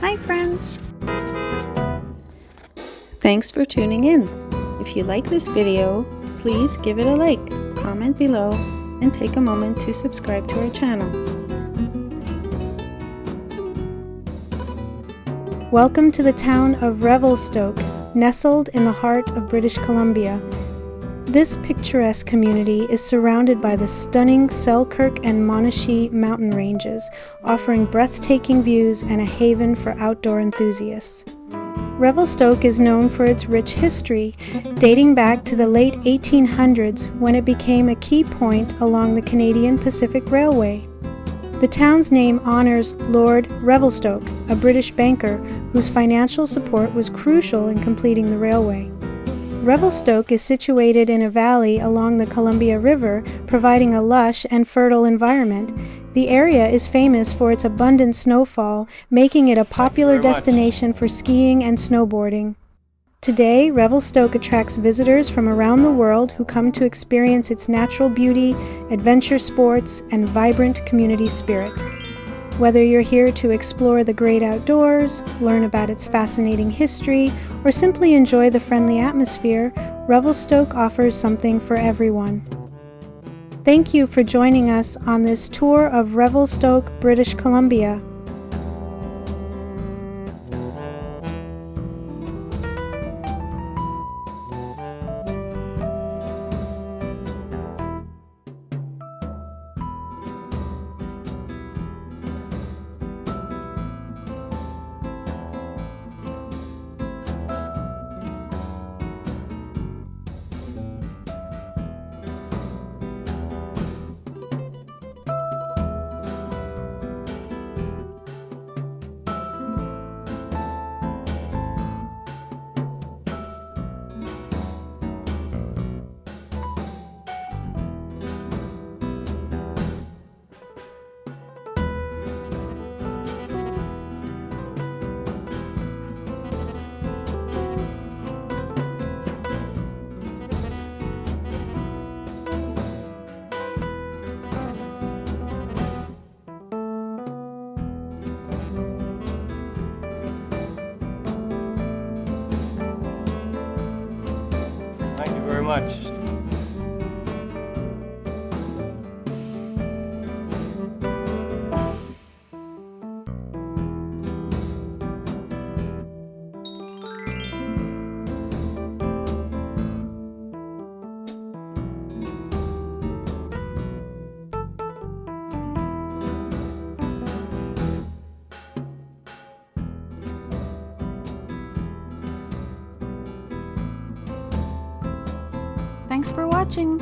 Hi friends! Thanks for tuning in. If you like this video, please give it a like, comment below, and take a moment to subscribe to our channel. Welcome to the town of Revelstoke, nestled in the heart of British Columbia. This picturesque community is surrounded by the stunning Selkirk and Monashee mountain ranges, offering breathtaking views and a haven for outdoor enthusiasts. Revelstoke is known for its rich history, dating back to the late 1800s when it became a key point along the Canadian Pacific Railway. The town's name honors Lord Revelstoke, a British banker whose financial support was crucial in completing the railway. Revelstoke is situated in a valley along the Columbia River, providing a lush and fertile environment. The area is famous for its abundant snowfall, making it a popular destination for skiing and snowboarding. Today, Revelstoke attracts visitors from around the world who come to experience its natural beauty, adventure sports, and vibrant community spirit. Whether you're here to explore the great outdoors, learn about its fascinating history, or simply enjoy the friendly atmosphere, Revelstoke offers something for everyone. Thank you for joining us on this tour of Revelstoke, British Columbia. Thank you very much. Thanks for watching!